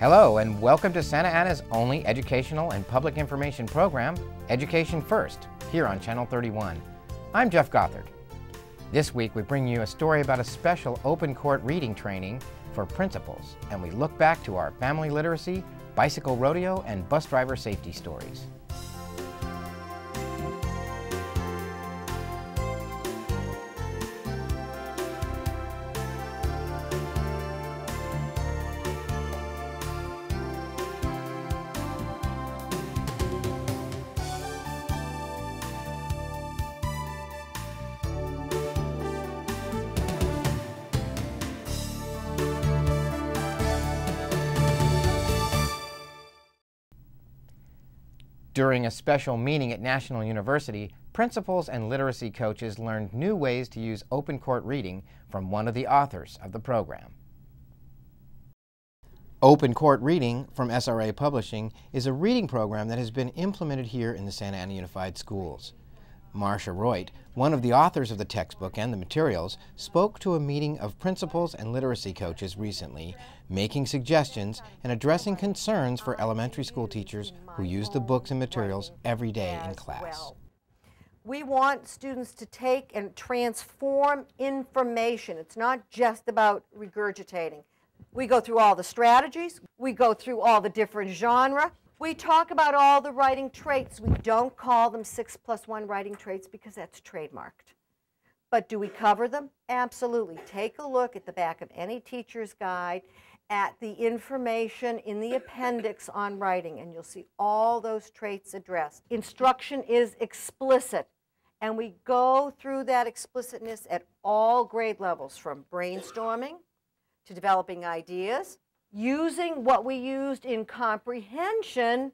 Hello and welcome to Santa Ana's only educational and public information program, Education First, here on Channel 31. I'm Jeff Gothard. This week we bring you a story about a special open court reading training for principals, and we look back to our family literacy, bicycle rodeo, and bus driver safety stories. During a special meeting at National University, principals and literacy coaches learned new ways to use open court reading from one of the authors of the program. Open Court Reading from SRA Publishing is a reading program that has been implemented here in the Santa Ana Unified Schools. Marsha Roit, one of the authors of the textbook and the materials, spoke to a meeting of principals and literacy coaches recently, making suggestions and addressing concerns for elementary school teachers who use the books and materials every day in class. We want students to take and transform information. It's not just about regurgitating. We go through all the strategies. We go through all the different genres. We talk about all the writing traits. We don't call them 6+1 writing traits because that's trademarked. But do we cover them? Absolutely. Take a look at the back of any teacher's guide at the information in the appendix on writing, and you'll see all those traits addressed. Instruction is explicit, and we go through that explicitness at all grade levels, from brainstorming to developing ideas, using what we used in comprehension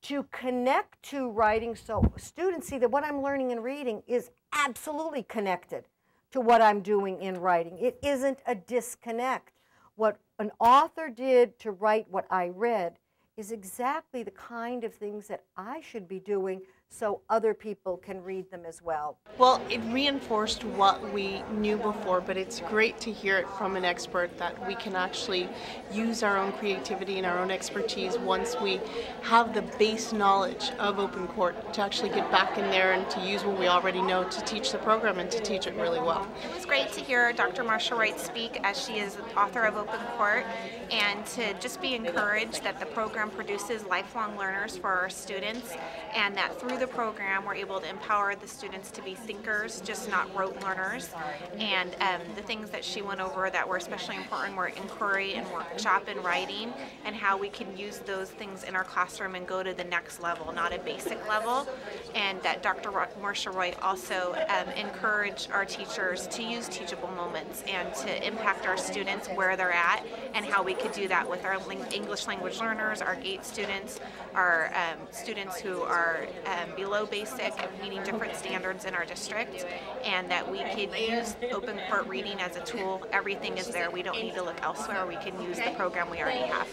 to connect to writing, so students see that what I'm learning in reading is absolutely connected to what I'm doing in writing. It isn't a disconnect. What an author did to write what I read is exactly the kind of things that I should be doing so other people can read them as well. Well, it reinforced what we knew before, but it's great to hear it from an expert that we can actually use our own creativity and our own expertise once we have the base knowledge of open court to actually get back in there and to use what we already know to teach the program and to teach it really well. It was great to hear Dr. Marsha Roit speak, as she is the author of Open Court, and to just be encouraged that the program produces lifelong learners for our students, and that through the program we're able to empower the students to be thinkers, just not rote learners. And the things that she went over that were especially important were inquiry and workshop and writing, and how we can use those things in our classroom and go to the next level, not a basic level. And that Dr. Marsha Roit also encouraged our teachers to use teachable moments and to impact our students where they're at, and how we could do that with our English language learners, our GATE students, our students who are below basic, meeting different standards in our district, and that we could use open court reading as a tool. Everything is there. We don't need to look elsewhere. We can use the program we already have.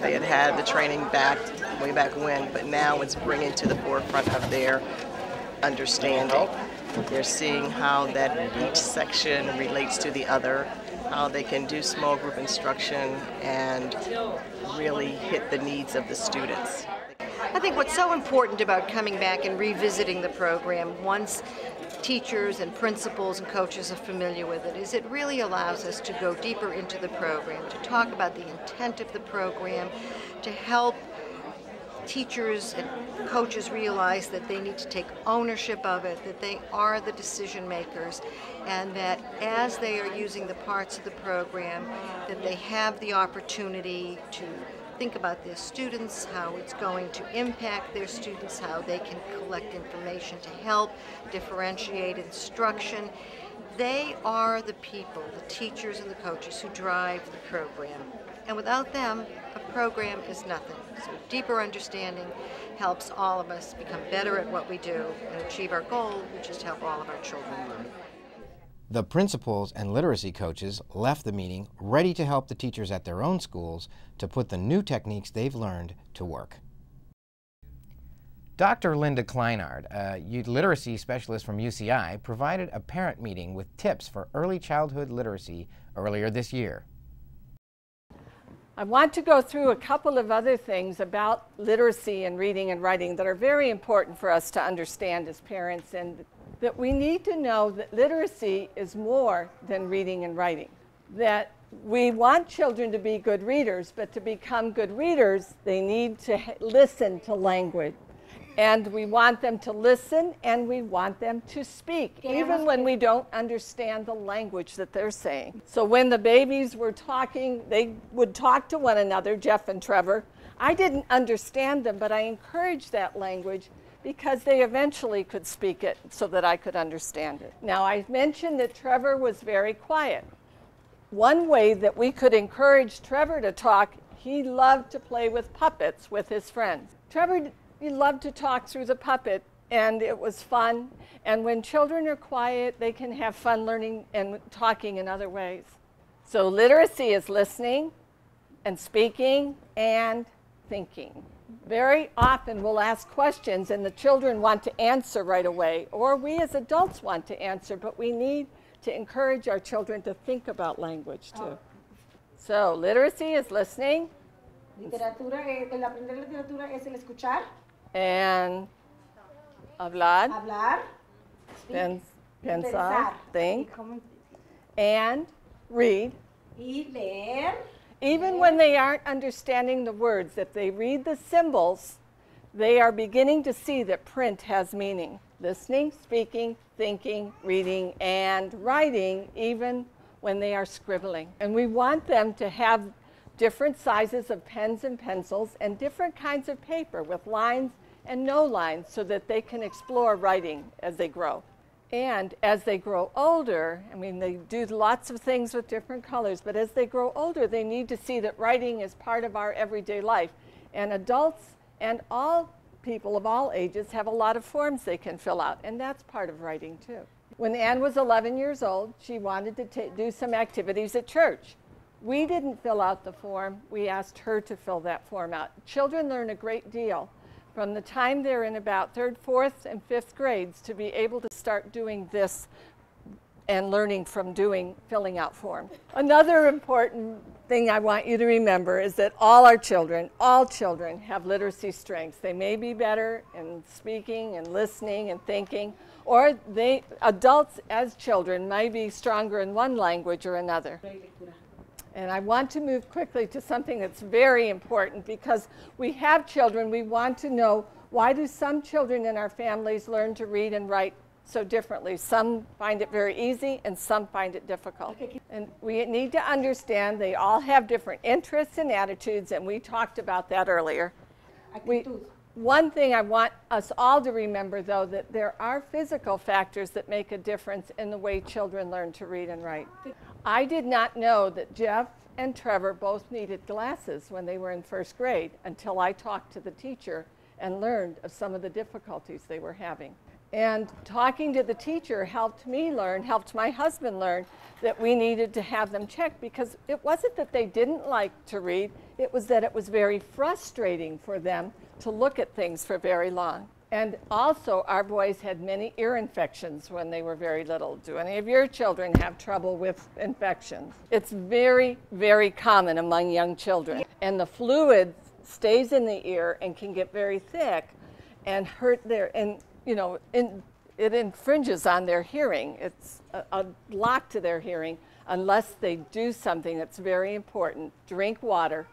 They had had the training way back when, but now it's bringing to the forefront of their understanding. They're seeing how that each section relates to the other, how they can do small group instruction and really hit the needs of the students. I think what's so important about coming back and revisiting the program once teachers and principals and coaches are familiar with it is it really allows us to go deeper into the program, to talk about the intent of the program, to help teachers and coaches realize that they need to take ownership of it, that they are the decision makers, and that as they are using the parts of the program, that they have the opportunity to think about their students, how it's going to impact their students, how they can collect information to help differentiate instruction. They are the people, the teachers and the coaches, who drive the program. And without them, a program is nothing. So deeper understanding helps all of us become better at what we do and achieve our goal, which is to help all of our children learn. The principals and literacy coaches left the meeting ready to help the teachers at their own schools to put the new techniques they've learned to work. Dr. Linda Clinard, a literacy specialist from UCI, provided a parent meeting with tips for early childhood literacy earlier this year. I want to go through a couple of other things about literacy and reading and writing that are very important for us to understand as parents, and that we need to know that literacy is more than reading and writing. That we want children to be good readers, but to become good readers, they need to listen to language. And we want them to listen, and we want them to speak, even when we don't understand the language that they're saying. So when the babies were talking, they would talk to one another, Jeff and Trevor. I didn't understand them, but I encouraged that language because they eventually could speak it so that I could understand it. Now, I mentioned that Trevor was very quiet. One way that we could encourage Trevor to talk, he loved to play with puppets with his friends. Trevor, he loved to talk through the puppet, and it was fun. And when children are quiet, they can have fun learning and talking in other ways. So literacy is listening and speaking and thinking. Very often we'll ask questions and the children want to answer right away, or we as adults want to answer, but we need to encourage our children to think about language too. So literacy is listening. Literatura, el aprender literatura es el escuchar. And hablar, pensar, think, and read. Y leer. Even when they aren't understanding the words, if they read the symbols, they are beginning to see that print has meaning. Listening, speaking, thinking, reading, and writing, even when they are scribbling. And we want them to have different sizes of pens and pencils and different kinds of paper with lines and no lines so that they can explore writing as they grow. And as they grow older, I mean, they do lots of things with different colors, but as they grow older, they need to see that writing is part of our everyday life. And adults and all people of all ages have a lot of forms they can fill out, and that's part of writing too. When Anne was 11 years old, she wanted to do some activities at church. We didn't fill out the form, we asked her to fill that form out. Children learn a great deal from the time they're in about 3rd, 4th, and 5th grades to be able to start doing this and learning from filling out forms. Another important thing I want you to remember is that all children have literacy strengths. They may be better in speaking and listening and thinking, or adults as children may be stronger in one language or another. And I want to move quickly to something that's very important because we have children. We want to know, why do some children in our families learn to read and write so differently? Some find it very easy and some find it difficult. And we need to understand they all have different interests and attitudes, and we talked about that earlier. One thing I want us all to remember, though, that there are physical factors that make a difference in the way children learn to read and write. I did not know that Jeff and Trevor both needed glasses when they were in 1st grade until I talked to the teacher and learned of some of the difficulties they were having. And talking to the teacher helped me learn, helped my husband learn, that we needed to have them checked, because it wasn't that they didn't like to read, it was that it was very frustrating for them to look at things for very long. And also, our boys had many ear infections when they were very little. Do any of your children have trouble with infections? It's very, very common among young children. And the fluid stays in the ear and can get very thick and hurt it infringes on their hearing. It's a block to their hearing unless they do something that's very important: drink water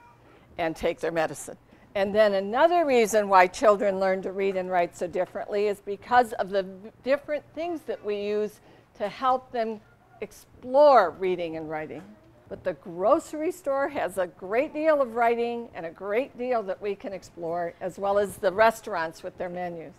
and take their medicine. And then another reason why children learn to read and write so differently is because of the different things that we use to help them explore reading and writing. But the grocery store has a great deal of writing and a great deal that we can explore, as well as the restaurants with their menus.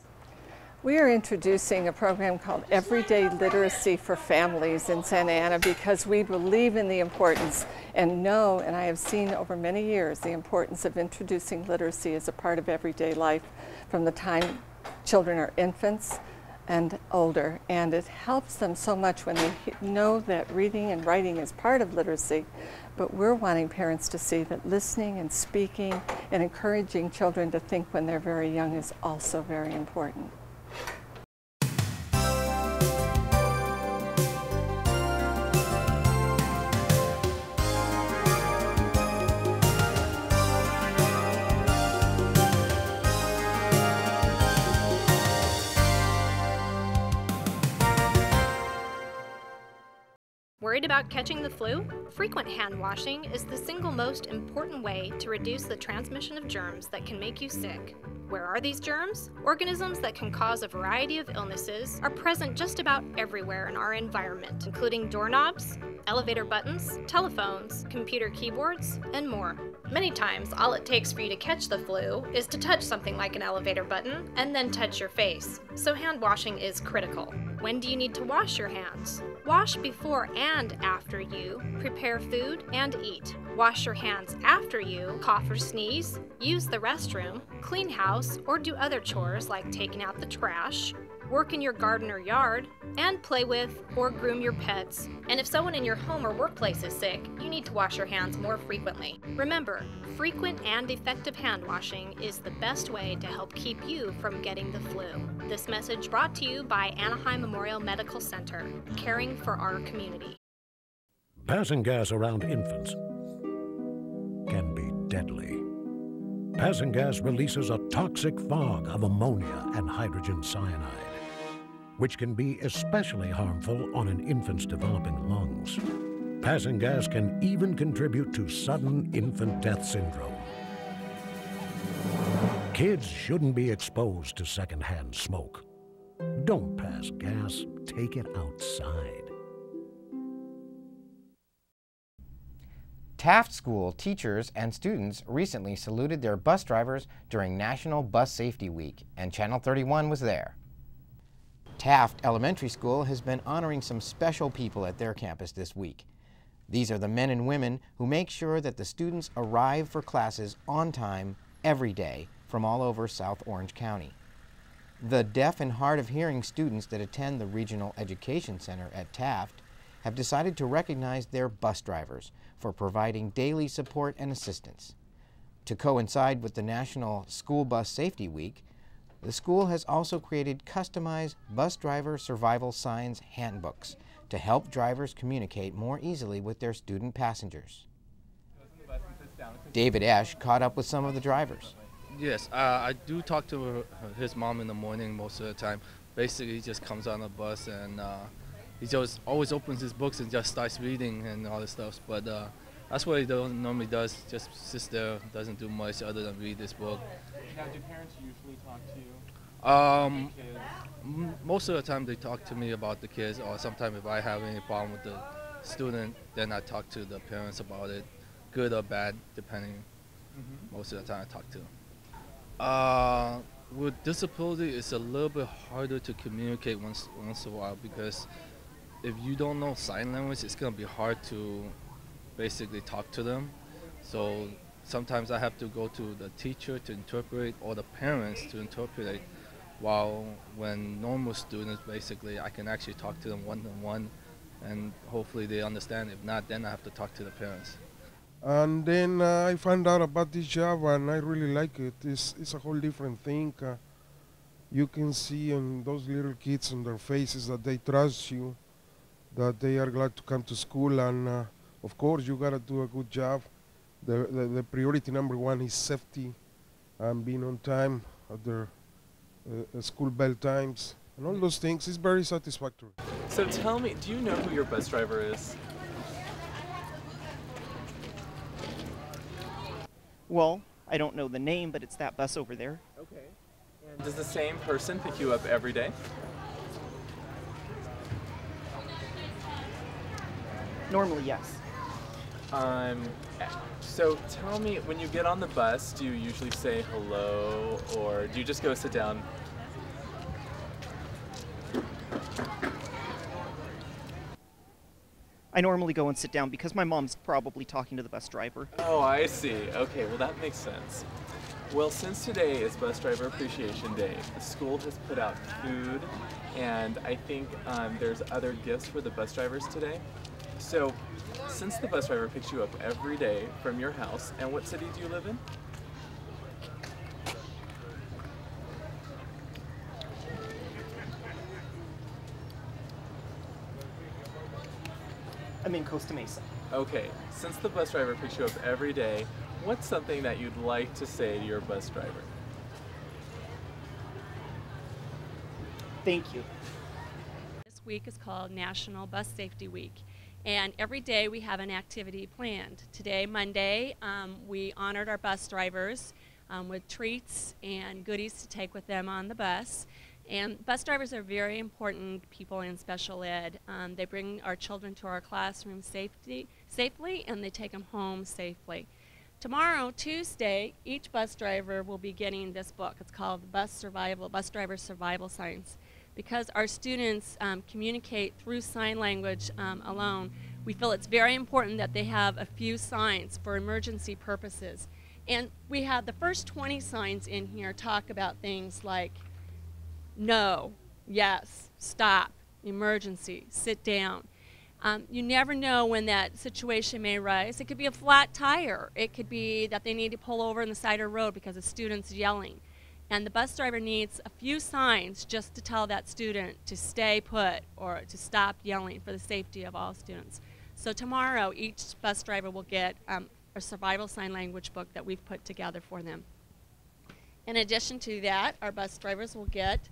We are introducing a program called Everyday Literacy for Families in Santa Ana because we believe in the importance and know, and I have seen over many years, the importance of introducing literacy as a part of everyday life from the time children are infants and older. And it helps them so much when they know that reading and writing is part of literacy. But we're wanting parents to see that listening and speaking and encouraging children to think when they're very young is also very important. Worried about catching the flu? Frequent hand washing is the single most important way to reduce the transmission of germs that can make you sick. Where are these germs? Organisms that can cause a variety of illnesses are present just about everywhere in our environment, including doorknobs, elevator buttons, telephones, computer keyboards, and more. Many times, all it takes for you to catch the flu is to touch something like an elevator button and then touch your face. So hand washing is critical. When do you need to wash your hands? Wash before and after you prepare food and eat. Wash your hands after you cough or sneeze, use the restroom, clean house, or do other chores like taking out the trash, work in your garden or yard, and play with or groom your pets. And if someone in your home or workplace is sick, you need to wash your hands more frequently. Remember, frequent and effective hand washing is the best way to help keep you from getting the flu. This message brought to you by Anaheim Memorial Medical Center, caring for our community. Passing gas around infants can be deadly. Passing gas releases a toxic fog of ammonia and hydrogen cyanide, which can be especially harmful on an infant's developing lungs. Passing gas can even contribute to sudden infant death syndrome. Kids shouldn't be exposed to secondhand smoke. Don't pass gas, take it outside. Taft School teachers and students recently saluted their bus drivers during National Bus Safety Week, and Channel 31 was there. Taft Elementary School has been honoring some special people at their campus this week. These are the men and women who make sure that the students arrive for classes on time every day from all over South Orange County. The deaf and hard of hearing students that attend the Regional Education Center at Taft have decided to recognize their bus drivers for providing daily support and assistance. To coincide with the National School Bus Safety Week, the school has also created customized bus driver survival signs handbooks to help drivers communicate more easily with their student passengers. David Esch caught up with some of the drivers. Yes, I do talk to his mom in the morning most of the time. Basically, he just comes on the bus and he just always opens his books and just starts reading and all this stuff. But that's what he normally does. Just sits there, doesn't do much other than read this book. Now, do parents usually talk to you? Most of the time they talk to me about the kids, or sometimes if I have any problem with the student, then I talk to the parents about it, good or bad, depending. Most of the time I talk to them. With disability, it's a little bit harder to communicate once in a while, because if you don't know sign language, it's going to be hard to basically talk to them. So sometimes I have to go to the teacher to interpret, or the parents to interpret, while when normal students, basically, I can actually talk to them one-on-one, and hopefully they understand. If not, then I have to talk to the parents. And then I found out about this job, and I really like it. It's a whole different thing. You can see in those little kids on their faces that they trust you, that they are glad to come to school, and of course you gotta do a good job. The priority number one is safety and being on time at their school bell times and all those things. Is very satisfactory. So tell me, do you know who your bus driver is? Well, I don't know the name, but it's that bus over there. Okay. And does the same person pick you up every day? Normally, yes. So tell me, when you get on the bus, do you usually say hello, or do you just go sit down? I normally go and sit down because my mom's probably talking to the bus driver. Oh, I see. Okay, well that makes sense. Well, since today is Bus Driver Appreciation Day, the school has put out food, and I think there's other gifts for the bus drivers today. So, since the bus driver picks you up every day from your house, and what city do you live in? I'm in Costa Mesa. Okay, since the bus driver picks you up every day, what's something that you'd like to say to your bus driver? Thank you. This week is called National Bus Safety Week, And every day we have an activity planned. Today, Monday, we honored our bus drivers with treats and goodies to take with them on the bus. And bus drivers are very important people in special ed. They bring our children to our classroom safely, and they take them home safely. Tomorrow, Tuesday, each bus driver will be getting this book. It's called Bus Driver Survival Science. Because our students communicate through sign language alone, we feel it's very important that they have a few signs for emergency purposes. And we have the first 20 signs in here talk about things like no, yes, stop, emergency, sit down. You never know when that situation may arise. It could be a flat tire. It could be that they need to pull over on the side of the road because a student's yelling. And the bus driver needs a few signs just to tell that student to stay put or to stop yelling for the safety of all students. So tomorrow, each bus driver will get a survival sign language book that we've put together for them. In addition to that, our bus drivers will get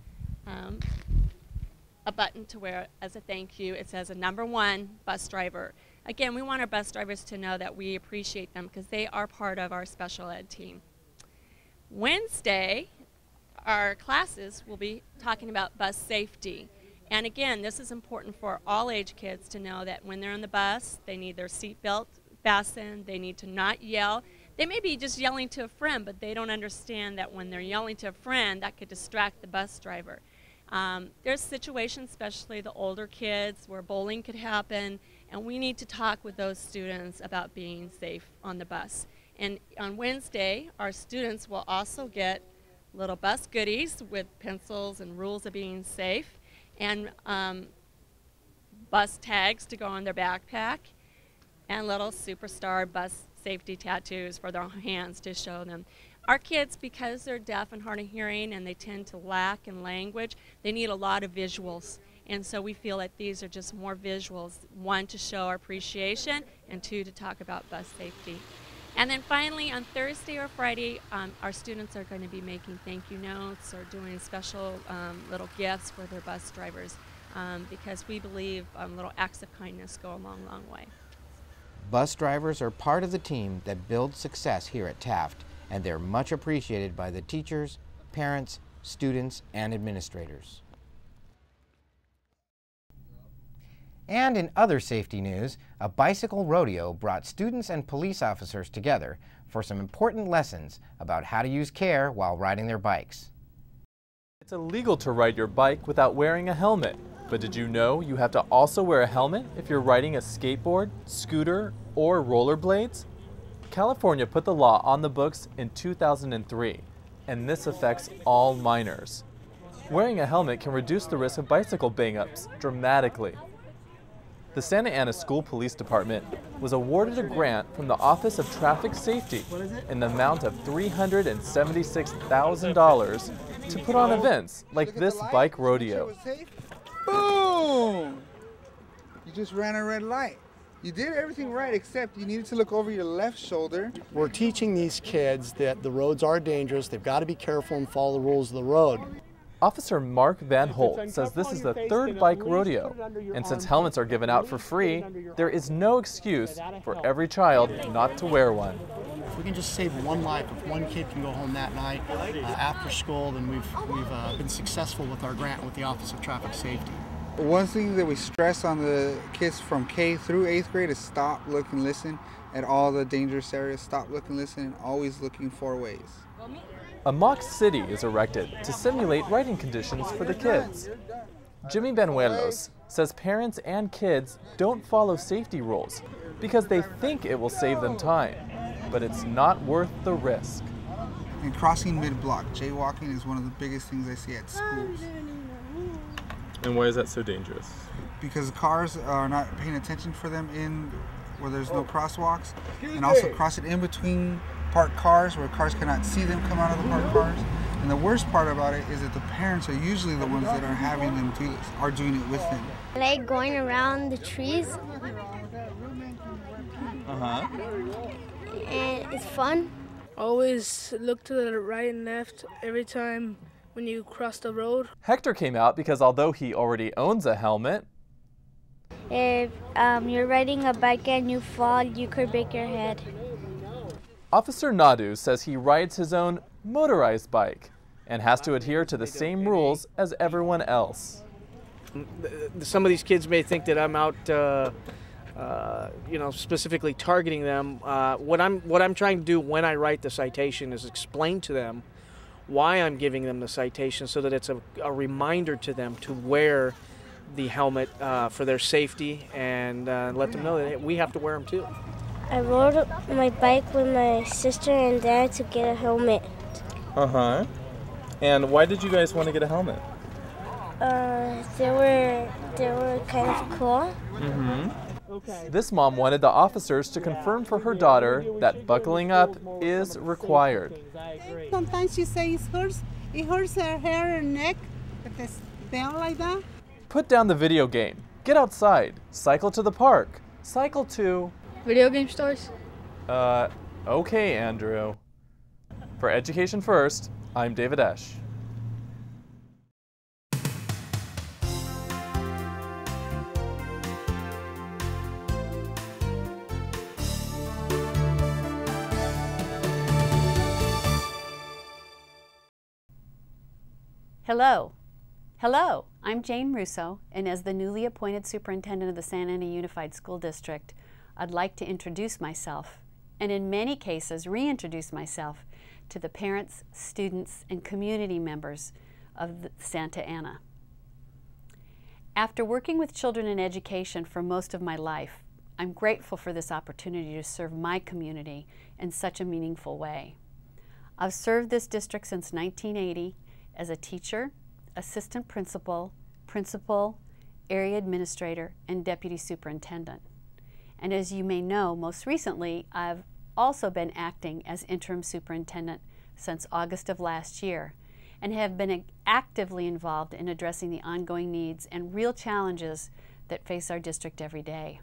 a button to wear as a thank you. It says a #1 bus driver. Again, we want our bus drivers to know that we appreciate them because they are part of our special ed team. Wednesday, our classes will be talking about bus safety. And again, this is important for all age kids to know that when they're on the bus, they need their seatbelt fastened, they need to not yell. They may be just yelling to a friend, but they don't understand that when they're yelling to a friend, that could distract the bus driver. There's situations, especially the older kids, where bullying could happen, and we need to talk with those students about being safe on the bus. And on Wednesday, our students will also get little bus goodies with pencils and rules of being safe, and bus tags to go on their backpack, and little superstar bus safety tattoos for their hands to show them. Our kids, because they're deaf and hard of hearing and they tend to lack in language, they need a lot of visuals. And so we feel that these are just more visuals, one, to show our appreciation, and two, to talk about bus safety. And then finally, on Thursday or Friday, our students are going to be making thank you notes or doing special little gifts for their bus drivers because we believe little acts of kindness go a long, long way. Bus drivers are part of the team that builds success here at Taft, and they're much appreciated by the teachers, parents, students, and administrators. And in other safety news, a bicycle rodeo brought students and police officers together for some important lessons about how to use care while riding their bikes. It's illegal to ride your bike without wearing a helmet. But did you know you have to also wear a helmet if you're riding a skateboard, scooter, or rollerblades? California put the law on the books in 2003, and this affects all minors. Wearing a helmet can reduce the risk of bicycle bang-ups dramatically. The Santa Ana School Police Department was awarded a grant from the Office of Traffic Safety in the amount of $376,000 to put on events like this bike rodeo. Boom! You just ran a red light. You did everything right, except you needed to look over your left shoulder. We're teaching these kids that the roads are dangerous, they've got to be careful and follow the rules of the road. Officer Mark Van Holt says this is the third bike rodeo, and since helmets are given out for free, there is no excuse for every child not to wear one. If we can just save one life, if one kid can go home that night after school, then we've been successful with our grant with the Office of Traffic Safety. One thing that we stress on the kids from K through 8th grade is stop, look, and listen at all the dangerous areas. Stop, look, and listen, and always looking for ways. A mock city is erected to simulate riding conditions for the kids. Jimmy Benuelos says parents and kids don't follow safety rules because they think it will save them time, but it's not worth the risk. And crossing mid-block, jaywalking is one of the biggest things I see at schools. And why is that so dangerous? Because cars are not paying attention for them in where there's no crosswalks, and also cross it in between parked cars where cars cannot see them come out of the parked cars. And the worst part about it is that the parents are usually the ones that are having them do this, are doing it with them. I like going around the trees. And it's fun. Always look to the right and left every time when you cross the road. Hector came out because although he already owns a helmet, If you're riding a bike and you fall, you could break your head. Officer Nadu says he rides his own motorized bike and has to adhere to the same rules as everyone else. Some of these kids may think that I'm out, specifically targeting them. What I'm trying to do when I write the citation is explain to them why I'm giving them the citation, so that it's a reminder to them to wear the helmet for their safety, and let them know that we have to wear them too. I rode my bike with my sister and dad to get a helmet. Uh-huh. And why did you guys want to get a helmet? They were kind of cool. Mm-hmm. This mom wanted the officers to confirm for her daughter that buckling up is required. Sometimes she says it hurts her hair and neck, but they don't like that. Put down the video game. Get outside. Cycle to the park. Cycle to... Video game stores? Okay, Andrew. For Education First, I'm David Esch. Hello. Hello, I'm Jane Russo, and as the newly appointed superintendent of the Santa Ana Unified School District, I'd like to introduce myself, and in many cases reintroduce myself, to the parents, students, and community members of Santa Ana. After working with children in education for most of my life, I'm grateful for this opportunity to serve my community in such a meaningful way. I've served this district since 1980 as a teacher, assistant principal, area administrator, and deputy superintendent. And as you may know, most recently, I've also been acting as interim superintendent since August of last year, and have been actively involved in addressing the ongoing needs and real challenges that face our district every day.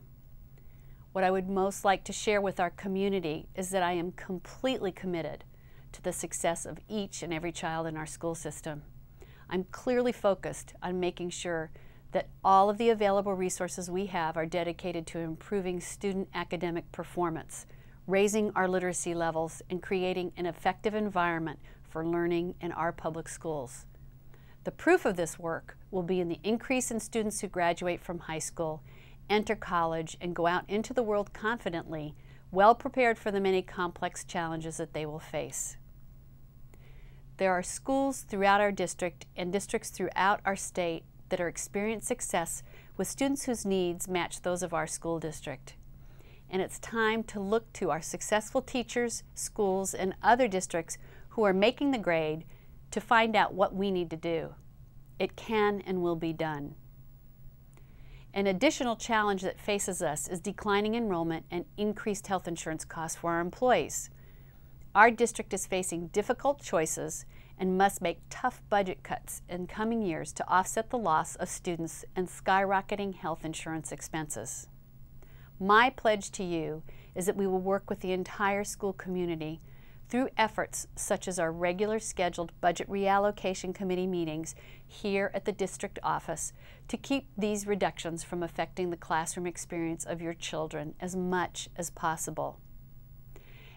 What I would most like to share with our community is that I am completely committed to the success of each and every child in our school system. I'm clearly focused on making sure that all of the available resources we have are dedicated to improving student academic performance, raising our literacy levels, and creating an effective environment for learning in our public schools. The proof of this work will be in the increase in students who graduate from high school, enter college, and go out into the world confidently, well prepared for the many complex challenges that they will face. There are schools throughout our district and districts throughout our state that are experiencing success with students whose needs match those of our school district. And it's time to look to our successful teachers, schools, and other districts who are making the grade to find out what we need to do. It can and will be done. An additional challenge that faces us is declining enrollment and increased health insurance costs for our employees. Our district is facing difficult choices and must make tough budget cuts in coming years to offset the loss of students and skyrocketing health insurance expenses. My pledge to you is that we will work with the entire school community through efforts such as our regular scheduled budget reallocation committee meetings here at the district office to keep these reductions from affecting the classroom experience of your children as much as possible.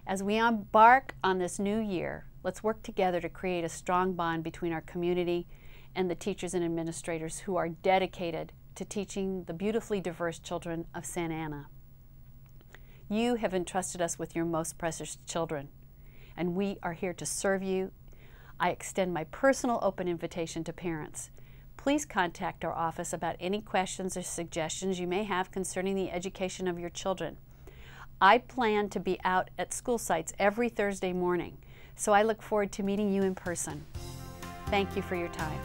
As we embark on this new year, let's work together to create a strong bond between our community and the teachers and administrators who are dedicated to teaching the beautifully diverse children of Santa Ana. You have entrusted us with your most precious children, and we are here to serve you. I extend my personal open invitation to parents. Please contact our office about any questions or suggestions you may have concerning the education of your children. I plan to be out at school sites every Thursday morning, so I look forward to meeting you in person. Thank you for your time.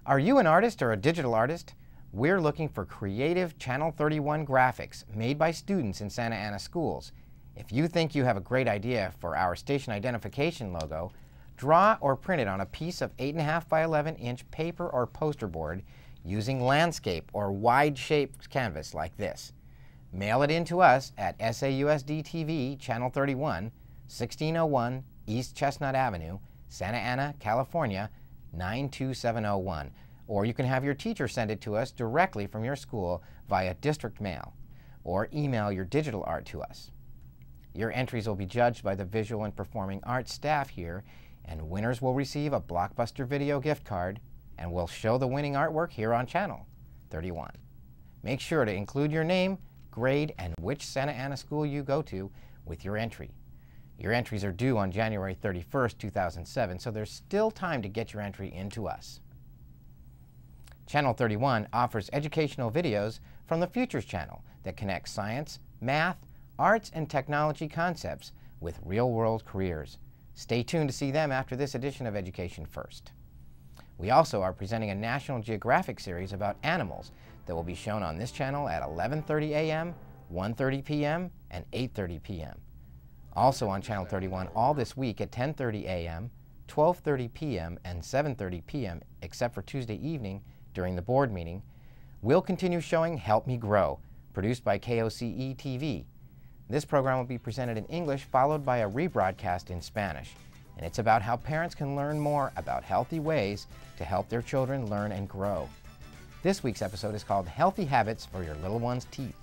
Are you an artist or a digital artist? We're looking for creative Channel 31 graphics made by students in Santa Ana schools. If you think you have a great idea for our station identification logo, draw or print it on a piece of 8.5 by 11 inch paper or poster board using landscape or wide shaped canvas like this. Mail it in to us at SAUSD-TV, Channel 31, 1601 East Chestnut Avenue, Santa Ana, California, 92701. Or you can have your teacher send it to us directly from your school via district mail, or email your digital art to us. Your entries will be judged by the visual and performing arts staff here, and winners will receive a Blockbuster Video gift card, and we'll show the winning artwork here on Channel 31. Make sure to include your name, grade, and which Santa Ana school you go to with your entry. Your entries are due on January 31st, 2007, so there's still time to get your entry into us. Channel 31 offers educational videos from the Futures Channel that connect science, math, arts, and technology concepts with real-world careers. Stay tuned to see them after this edition of Education First. We also are presenting a National Geographic series about animals that will be shown on this channel at 11:30 a.m., 1:30 p.m., and 8:30 p.m. Also on Channel 31 all this week at 10:30 a.m., 12:30 p.m., and 7:30 p.m., except for Tuesday evening during the board meeting, we'll continue showing Help Me Grow, produced by SAUSD-TV. This program will be presented in English, followed by a rebroadcast in Spanish. And it's about how parents can learn more about healthy ways to help their children learn and grow. This week's episode is called Healthy Habits for Your Little One's Teeth.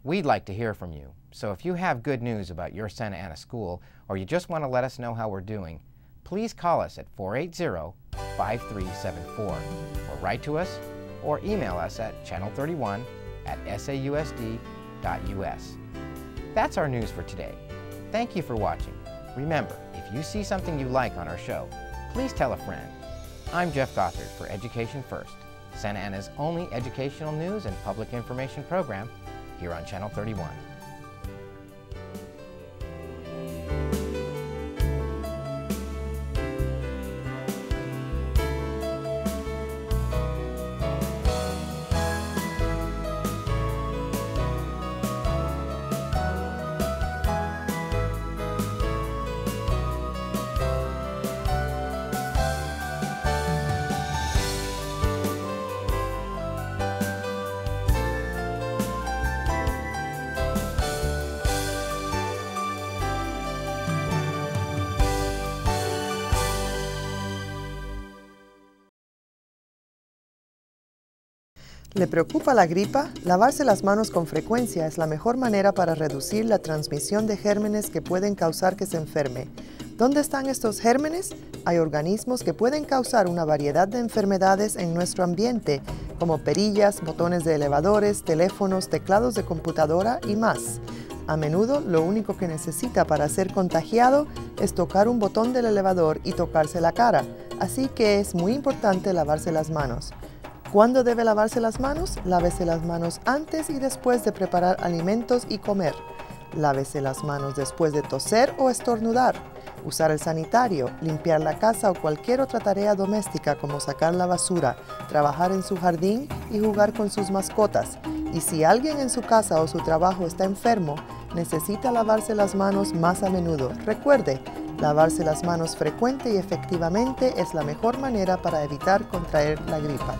We'd like to hear from you, so if you have good news about your Santa Ana school, or you just want to let us know how we're doing, please call us at 480-5374, or write to us, or email us at channel31@sausd.us. That's our news for today. Thank you for watching. Remember, if you see something you like on our show, please tell a friend. I'm Jeff Gothard for Education First, Santa Ana's only educational news and public information program here on Channel 31. ¿Le preocupa la gripa? Lavarse las manos con frecuencia es la mejor manera para reducir la transmisión de gérmenes que pueden causar que se enferme. ¿Dónde están estos gérmenes? Hay organismos que pueden causar una variedad de enfermedades en nuestro ambiente, como perillas, botones de elevadores, teléfonos, teclados de computadora y más. A menudo, lo único que necesita para ser contagiado es tocar un botón del elevador y tocarse la cara, así que es muy importante lavarse las manos. ¿Cuándo debe lavarse las manos? Lávese las manos antes y después de preparar alimentos y comer. Lávese las manos después de toser o estornudar. Usar el sanitario, limpiar la casa o cualquier otra tarea doméstica como sacar la basura, trabajar en su jardín y jugar con sus mascotas. Y si alguien en su casa o su trabajo está enfermo, necesita lavarse las manos más a menudo. Recuerde, lavarse las manos frecuente y efectivamente es la mejor manera para evitar contraer la gripa.